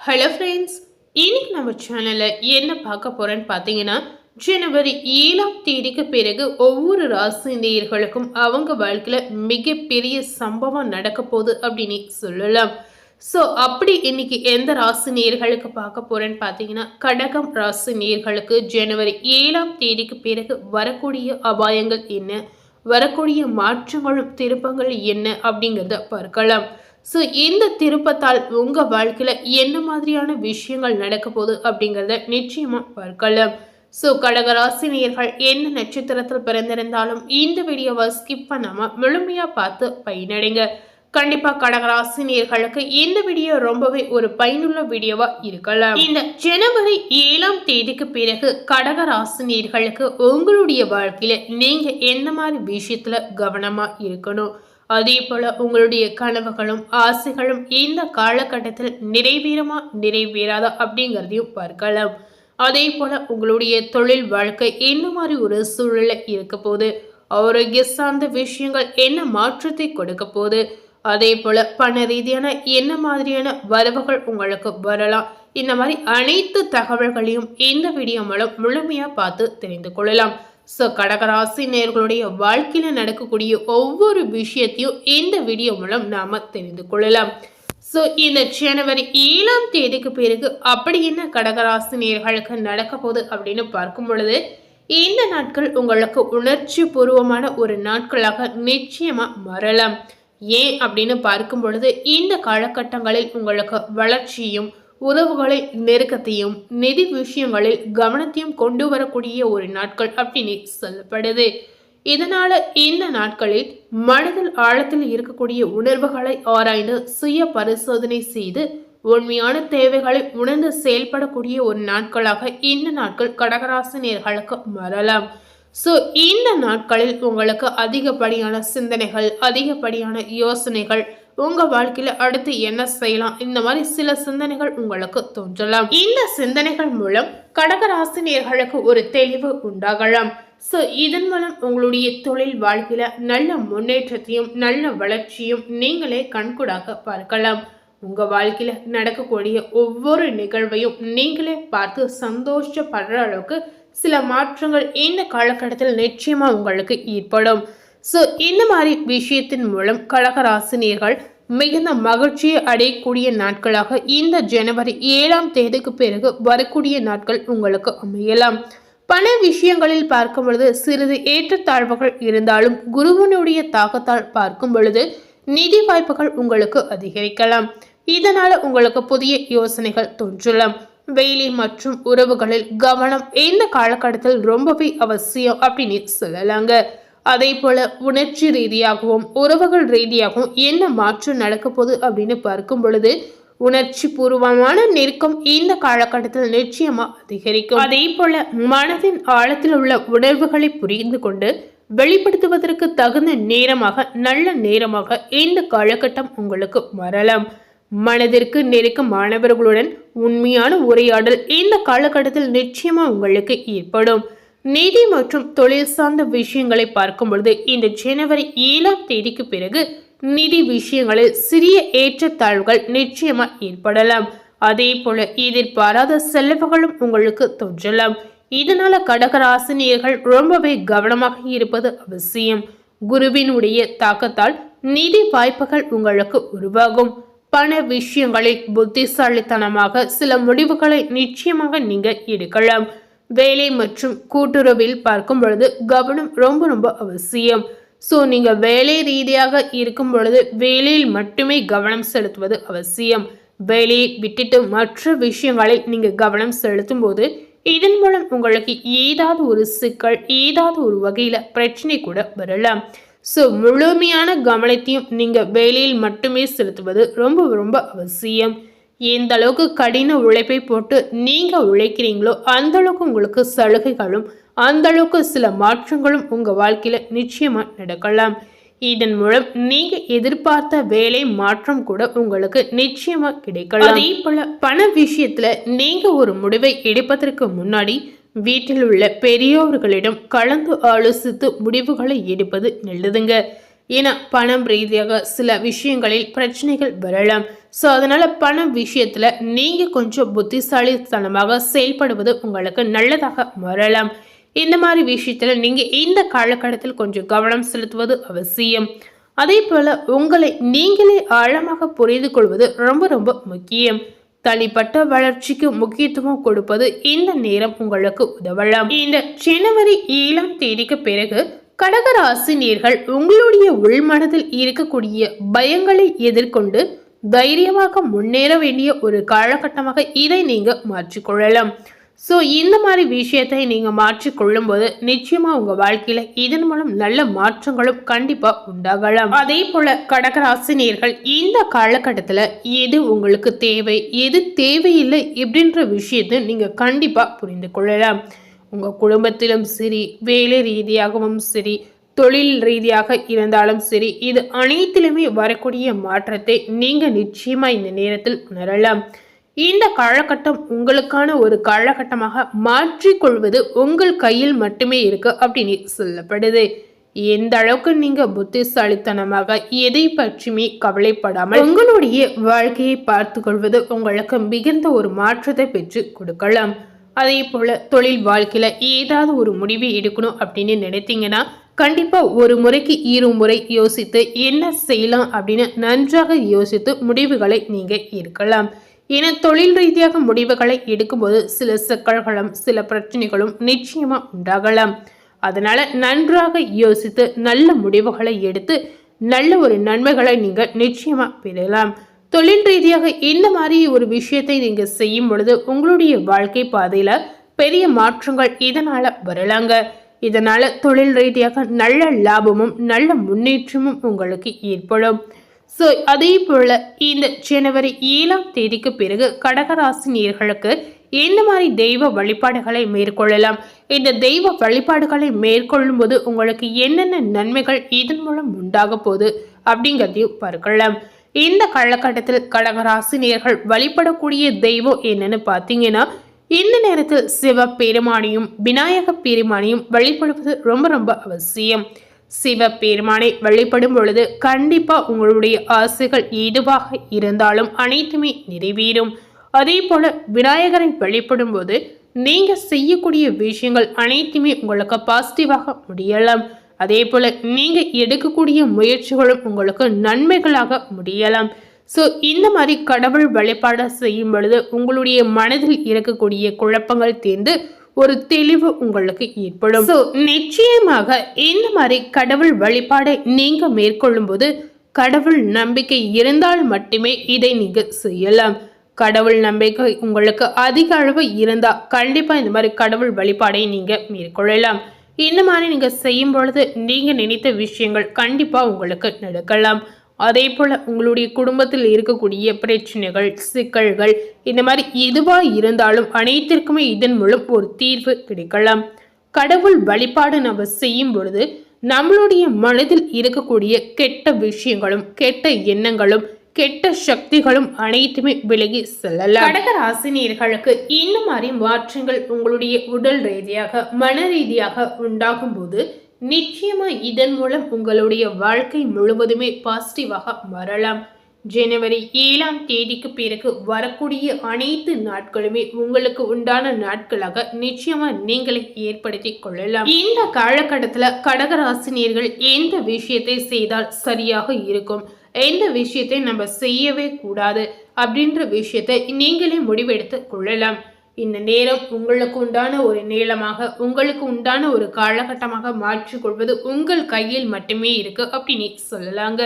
Hello friends, இன்னைக்கு நம்ம சேனலில் என்ன பார்க்க போகிறேன்னு பார்த்தீங்கன்னா, ஜனவரி 7ஆம் தேதிக்கு பிறகு ஒவ்வொரு ராசி நேயர்களுக்கும் அவங்க வாழ்க்கையில் மிகப்பெரிய சம்பவம் நடக்க போகுது அப்படின்னு சொல்லலாம். ஸோ அப்படி இன்னைக்கு எந்த ராசி நேயர்களுக்கு பார்க்க போகிறேன்னு பார்த்தீங்கன்னா, கடகம் ராசி நேயர்களுக்கு ஜனவரி 7ஆம் தேதிக்கு பிறகு வரக்கூடிய அபாயங்கள் என்ன, வரக்கூடிய மாற்றங்களும் திருப்பங்கள் என்ன அப்படிங்கிறத பார்க்கலாம். ஸோ இந்த திருப்பத்தால் உங்கள் வாழ்க்கையில் என்ன மாதிரியான விஷயங்கள் நடக்க போகுது அப்படிங்கிறத நிச்சயமாக பார்க்கலாம். ஸோ கடகராசினியர்கள் என்ன நட்சத்திரத்தில் பிறந்திருந்தாலும் இந்த வீடியோவை ஸ்கிப் பண்ணாமல் முழுமையாக பார்த்து பயனடைங்க. கண்டிப்பாக கடகராசினியர்களுக்கு இந்த வீடியோ ரொம்பவே ஒரு பயனுள்ள வீடியோவாக இருக்கலாம். இந்த ஜனவரி 7ஆம் தேதிக்கு பிறகு கடகராசினியர்களுக்கு உங்களுடைய வாழ்க்கையில் நீங்கள் எந்த மாதிரி விஷயத்தில் கவனமாக இருக்கணும், அதே போல உங்களுடைய கனவுகளும் ஆசைகளும் இந்த காலகட்டத்தில் நிறைவேறுமா நிறைவேறாதா அப்படிங்கிறதையும் பார்க்கலாம். அதே போல உங்களுடைய தொழில் வாழ்க்கை என்ன மாதிரி ஒரு சூழல இருக்க போகுது, ஆரோக்கிய சார்ந்த விஷயங்கள் என்ன மாற்றத்தை கொடுக்க போகுது, அதே போல பண ரீதியான என்ன மாதிரியான வரவுகள் உங்களுக்கு வரலாம், இந்த மாதிரி அனைத்து தகவல்களையும் இந்த வீடியோ மூலம் முழுமையா பார்த்து தெரிந்து கொள்ளலாம். ஸோ கடகராசி நேயர்களுடைய வாழ்க்கையில நடக்கக்கூடிய ஒவ்வொரு விஷயத்தையும் இந்த வீடியோ மூலம் நாம தெரிந்து கொள்ளலாம். ஸோ இந்த ஜனவரி 7ஆம் தேதிக்கு பிறகு அப்படி என்ன கடகராசி நேயர்களுக்கு நடக்க போகுது அப்படின்னு பார்க்கும் பொழுது, இந்த நாட்கள் உங்களுக்கு உணர்ச்சி பூர்வமான ஒரு நாட்களாக நிச்சயமா மாறலாம். ஏன் அப்படின்னு பார்க்கும் பொழுது, இந்த காலகட்டங்களில் உங்களுக்கு வளர்ச்சியும் உறவுகளை நெருக்கத்தையும் நிதி விஷயங்களில் கவனத்தையும் கொண்டு வரக்கூடிய ஒரு நாட்கள் அப்படின்னு சொல்லப்படுது. இதனால இந்த நாட்களில் மனதில் ஆழத்தில் இருக்கக்கூடிய உணர்வுகளை ஆராய்ந்து சுய பரிசோதனை செய்து உண்மையான தேவைகளை உணர்ந்து செயல்படக்கூடிய ஒரு நாட்களாக இந்த நாட்கள் கடகராசி நேயர்களுக்கு மாறலாம். ஸோ இந்த நாட்களில் உங்களுக்கு அதிகப்படியான சிந்தனைகள், அதிகப்படியான யோசனைகள், உங்க வாழ்க்கையில அடுத்து என்ன செய்யலாம், இந்த மாதிரி சில சிந்தனைகள் உங்களுக்கு தோன்றலாம். இந்த சிந்தனைகள் மூலம் கடகராசினியர்களுக்கு ஒரு தெளிவு உண்டாகலாம். ஸோ இதன் மூலம் உங்களுடைய தொழில் வாழ்க்கையில நல்ல முன்னேற்றத்தையும் நல்ல வளர்ச்சியும் நீங்களே கண்கூடாக பார்க்கலாம். உங்க வாழ்க்கையில நடக்கக்கூடிய ஒவ்வொரு நிகழ்வையும் நீங்களே பார்த்து சந்தோஷப்படுற அளவுக்கு சில மாற்றங்கள் இந்த காலகட்டத்தில் நிச்சயமா உங்களுக்கு ஏற்படும். ஸோ இந்த மாதிரி விஷயத்தின் மூலம் கடகராசினியர்கள் மிகுந்த மகிழ்ச்சியை அடையக்கூடிய நாட்களாக இந்த ஜனவரி 7ஆம் தேதிக்கு பிறகு வரக்கூடிய நாட்கள் உங்களுக்கு அமையலாம். பல விஷயங்களில் பார்க்கும் பொழுது சிறிது ஏற்றத்தாழ்வுகள் இருந்தாலும் குருவனுடைய தாக்கத்தால் பார்க்கும் பொழுது நிதி வாய்ப்புகள் உங்களுக்கு அதிகரிக்கலாம். இதனால உங்களுக்கு புதிய யோசனைகள் தோன்றலாம். வேலை மற்றும் உறவுகளில் கவனம் இந்த காலகட்டத்தில் ரொம்பவே அவசியம் அப்படின்னு சொல்லலாங்க. அதே போல உணர்ச்சி ரீதியாகவும் உறவுகள் ரீதியாகவும் என்ன மாற்றம் நடக்க போகுது அப்படின்னு பார்க்கும் பொழுது, உணர்ச்சி பூர்வமான நெருக்கம் இந்த காலகட்டத்தில் நிச்சயமா அதிகரிக்கும். அதே போல மனதின் ஆழத்தில் உள்ள உணர்வுகளை புரிந்து கொண்டு வெளிப்படுத்துவதற்கு தகுந்த நேரமாக, நல்ல நேரமாக இந்த காலகட்டம் உங்களுக்கு வரலாம். மனதிற்கு நெருக்கமானவர்களுடன் உண்மையான உரையாடல் இந்த காலகட்டத்தில் நிச்சயமா உங்களுக்கு ஏற்படும். நிதி மற்றும் தொழில் சார்ந்த விஷயங்களை பார்க்கும் பொழுது இந்த ஜனவரி 7ஆம் தேதிக்கு பிறகு நிதி விஷயங்களில் சிறிய ஏற்றத்தாழ்வுகள் நிச்சயமா ஏற்படலாம். அதே போல எதிர்பாராத செலவுகளும் உங்களுக்கு தோன்றலாம். இதனால கடகராசினியர்கள் ரொம்பவே கவனமாக இருப்பது அவசியம். குருவினுடைய தாக்கத்தால் நிதி வாய்ப்புகள் உங்களுக்கு உருவாகும். பண விஷயங்களில் புத்திசாலித்தனமாக சில முடிவுகளை நிச்சயமாக நீங்க எடுக்கலாம். வேலை மற்றும் கூட்டுறவில் பார்க்கும் பொழுது கவனம் ரொம்ப ரொம்ப அவசியம். ஸோ நீங்க வேலை ரீதியாக இருக்கும் பொழுது வேலையில் மட்டுமே கவனம் செலுத்துவது அவசியம். வேலையை விட்டுட்டு மற்ற விஷயங்களில் நீங்க கவனம் செலுத்தும் போது இதன் மூலம் உங்களுக்கு ஏதாவது ஒரு சிக்கல், ஏதாவது ஒரு வகையில பிரச்சனை கூட வரலாம். ஸோ முழுமையான கவனத்தையும் நீங்க வேலையில் மட்டுமே செலுத்துவது ரொம்ப ரொம்ப அவசியம். எந்த அளவுக்கு கடின உழைப்பை போட்டு நீங்க உழைக்கிறீங்களோ அந்த அளவுக்கு உங்களுக்கு சலுகைகளும், அந்த அளவுக்கு சில மாற்றங்களும் உங்க வாழ்க்கையில நிச்சயமா நடக்கலாம். இதன் மூலம் நீங்க எதிர்பார்த்த வேலை மாற்றம் கூட உங்களுக்கு நிச்சயமா கிடைக்கலாம். அதே போல பண விஷயத்துல நீங்க ஒரு முடிவை எடுப்பதற்கு முன்னாடி வீட்டில் உள்ள பெரியோர்களிடம் கலந்து ஆலோசித்து முடிவுகளை எடுப்பது நல்லதுங்க. ஏன்னா பணம் ரீதியாக சில விஷயங்களில் பிரச்சனைகள் வரலாம். ஸோ அதனால பணம் விஷயத்துல நீங்க கொஞ்சம் புத்திசாலித்தனமாக செயல்படுவது உங்களுக்கு நல்லதாக மாறலாம். இந்த மாதிரி விஷயத்துல நீங்க இந்த காலகட்டத்தில் கொஞ்சம் கவனம் செலுத்துவது அவசியம். அதே போல உங்களை நீங்களே ஆழமாக புரிந்து கொள்வது ரொம்ப ரொம்ப முக்கியம். தனிப்பட்ட வளர்ச்சிக்கு முக்கியத்துவம் கொடுப்பது இந்த நேரம் உங்களுக்கு உதவலாம். இந்த ஜனவரி 7ஆம் தேதிக்கு பிறகு கடகராசினியர்கள் உங்களுடைய உள்மனதில் இருக்கக்கூடிய பயங்களை எதிர்கொண்டு தைரியமாக முன்னேற வேண்டிய ஒரு காலகட்டமாக இதை நீங்க மாற்றிக்கொள்ளலாம். ஸோ இந்த மாதிரி விஷயத்தை நீங்க மாற்றிக்கொள்ளும் போது நிச்சயமா உங்க வாழ்க்கையில இதன் மூலம் நல்ல மாற்றங்களும் கண்டிப்பா உண்டாகலாம். அதே போல கடகராசினியர்கள் இந்த காலகட்டத்துல எது உங்களுக்கு தேவை எது தேவையில்லை இப்படின்ற விஷயத்தை நீங்க கண்டிப்பா புரிந்து கொள்ளலாம். உங்க குடும்பத்திலும் சரி, வேலை ரீதியாகவும் சரி, தொழில் ரீதியாக இருந்தாலும் சரி, இது அனைத்திலுமே வரக்கூடிய மாற்றத்தை நீங்க நிச்சயமா இந்த நேரத்தில் உணரலாம். இந்த காலகட்டம் உங்களுக்கான ஒரு காலகட்டமாக மாற்றிக்கொள்வது உங்கள் கையில் மட்டுமே இருக்கு அப்படின்னு சொல்லப்படுது. எந்த அளவுக்கு நீங்க புத்திசாலித்தனமாக எதை பற்றியுமே கவலைப்படாமல் உங்களுடைய வாழ்க்கையை பார்த்து கொள்வது உங்களுக்கு மிகுந்த ஒரு மாற்றத்தை பெற்று கொடுக்கலாம். அதே போல தொழில் வாழ்க்கையில ஏதாவது ஒரு முடிவை எடுக்கணும் அப்படின்னு நினைத்தீங்கன்னா கண்டிப்பா ஒரு முறைக்கு 2 முறை யோசித்து என்ன செய்யலாம் அப்படின்னு நன்றாக யோசித்து முடிவுகளை நீங்க எடுக்கலாம். ஏன்னா தொழில் ரீதியாக முடிவுகளை எடுக்கும்போது சில சிக்கல்களும் சில பிரச்சனைகளும் நிச்சயமா உண்டாகலாம். அதனால நன்றாக யோசித்து நல்ல முடிவுகளை எடுத்து நல்ல ஒரு நன்மைகளை நீங்க நிச்சயமா பெறலாம். தொழில் ரீதியாக இந்த மாதிரி ஒரு விஷயத்தை நீங்க செய்யும் பொழுது உங்களுடைய வாழ்க்கை பாதையில பெரிய மாற்றங்கள் இதனால வரலாங்க. இதனால தொழில் ரீதியாக நல்ல லாபமும் நல்ல முன்னேற்றமும் உங்களுக்கு ஏற்படும். ஸோ அதே போல இந்த ஜனவரி 7ஆம் தேதிக்கு பிறகு கடகராசினியர்களுக்கு எந்த மாதிரி தெய்வ வழிபாடுகளை மேற்கொள்ளலாம், இந்த தெய்வ வழிபாடுகளை மேற்கொள்ளும் போது உங்களுக்கு என்னென்ன நன்மைகள் இதன் மூலம் உண்டாக போகுது அப்படிங்கிறதையும் பார்க்கலாம். இந்த காலகட்டத்தில் கடகராசினியர்கள் வழிபடக்கூடிய தெய்வம் என்னன்னு பார்த்தீங்கன்னா இந்த நேரத்தில் சிவ பெருமானையும் விநாயக பெருமானையும் வழிபடுவது ரொம்ப ரொம்ப அவசியம். சிவ பெருமானை வழிபடும் பொழுது கண்டிப்பா உங்களுடைய ஆசைகள் எதுவாக இருந்தாலும் அனைத்துமே நிறைவேறும். அதே போல விநாயகரை வழிபடும் போது நீங்க செய்யக்கூடிய விஷயங்கள் அனைத்துமே உங்களுக்கு பாசிட்டிவாக முடியலாம். அதே போல நீங்க எடுக்கக்கூடிய முயற்சிகளும் உங்களுக்கு நன்மைகளாக முடியலாம். ஸோ இந்த மாதிரி கடவுள் வழிபாடு செய்யும் பொழுது உங்களுடைய மனதில் இருக்கக்கூடிய குழப்பங்கள் தீர்ந்து ஒரு தெளிவு உங்களுக்கு ஏற்படும். ஸோ நிச்சயமாக இந்த மாதிரி கடவுள் வழிபாடை நீங்க மேற்கொள்ளும் போது கடவுள் நம்பிக்கை இருந்தால் மட்டுமே இதை நீங்க செய்யலாம். கடவுள் நம்பிக்கை உங்களுக்கு அதிக அளவு இருந்தா கண்டிப்பா இந்த மாதிரி கடவுள் வழிபாடை நீங்க மேற்கொள்ளலாம். இந்த மாதிரி நீங்க செய்யும் பொழுது நீங்க நினைத்த விஷயங்கள் கண்டிப்பா உங்களுக்கு நடக்கலாம். அதே போல உங்களுடைய குடும்பத்தில் இருக்கக்கூடிய பிரச்சனைகள் சிக்கல்கள் இந்த மாதிரி எதுவா இருந்தாலும் அனைத்திற்குமே இதன் மூலம் ஒரு தீர்வு கிடைக்கலாம். கடவுள் வழிபாடு நம்ம செய்யும் பொழுது நம்மளுடைய மனதில் இருக்கக்கூடிய கெட்ட விஷயங்களும் கெட்ட எண்ணங்களும் கெட்ட சக்திகளும் அனைத்துமே விலகி செல்லலாம். கடக ராசினியர்களுக்கு இந்த மாதிரி மாற்றங்கள் உங்களுடைய உடல் ரீதியாக மன ரீதியாக உண்டாகும் போது நிச்சயமா இதன் மூலம் உங்களுடைய வாழ்க்கை முழுவதுமே பாசிட்டிவாக மாறலாம். ஜனவரி 7ஆம் தேதிக்கு பிறகு வரக்கூடிய அனைத்து நாட்களுமே உங்களுக்கு உண்டான நாட்களாக நிச்சயமா நீங்களே ஏற்படுத்தி கொள்ளலாம். இந்த காலகட்டத்துல கடகராசினியர்கள் எந்த விஷயத்தை செய்தால் சரியாக இருக்கும், எந்த விஷயத்தை நம்ம செய்யவே கூடாது அப்படின்ற விஷயத்தை நீங்களே முடிவெடுத்து கொள்ளலாம். இந்த நேரம் உங்களுக்கு உண்டான ஒரு நேரமாக உங்களுக்கு உண்டான ஒரு காலகட்டமாக மாற்றிக்கொள்வது உங்கள் கையில் மட்டுமே இருக்கு அப்படின்னு சொல்லலாங்க.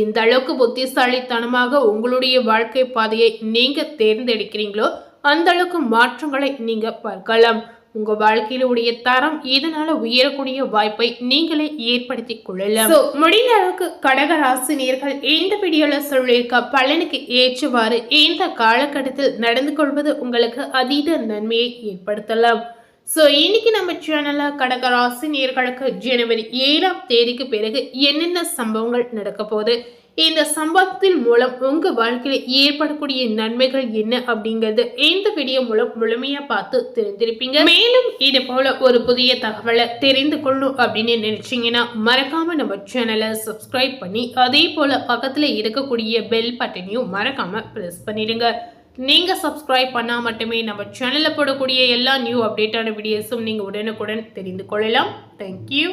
இந்த அளவுக்கு புத்திசாலித்தனமாக உங்களுடைய வாழ்க்கை பாதையை நீங்க தேர்ந்தெடுக்கிறீங்களோ அந்த அளவுக்கு மாற்றங்களை நீங்க பார்க்கலாம். உங்க வாழ்க்கையிலுடைய தரம் இதனால உயரக்கூடிய வாய்ப்பை நீங்களே ஏற்படுத்தி கொள்ளலாம். முடிந்த அளவுக்கு கடக ராசினியர்கள் இந்த வீடியோல சொல்லியிருக்க பலனுக்கு ஏற்றவாறு இந்த காலகட்டத்தில் நடந்து கொள்வது உங்களுக்கு அதீத நன்மையை ஏற்படுத்தலாம். இன்னைக்கு நம்ம சேனல்ல கடக ராசினியர்களுக்கு ஜனவரி 7ஆம் தேதிக்கு பிறகு என்னென்ன சம்பவங்கள் நடக்க போகுது, இந்த சம்பவத்தின் மூலம் உங்க வாழ்க்கையில ஏற்படக்கூடிய நன்மைகள் என்ன அப்படிங்கறது இந்த வீடியோ மூலம் முழுமையா பார்த்து தெரிஞ்சிருப்பீங்க. மேலும் இது போல ஒரு புதிய தகவலை தெரிந்து கொள்ளணும் அப்படின்னு நினைச்சீங்கன்னா மறக்காம நம்ம சேனலை சப்ஸ்கிரைப் பண்ணி அதே போல பக்கத்துல இருக்கக்கூடிய பெல் பட்டனையும் மறக்காம பிரஸ் பண்ணிடுங்க. நீங்க சப்ஸ்கிரைப் பண்ணா மட்டுமே நம்ம சேனல்ல போடக்கூடிய எல்லா நியூ அப்டேட்டான வீடியோஸும் நீங்க உடனுக்குடன் தெரிந்து கொள்ளலாம். தேங்க்யூ.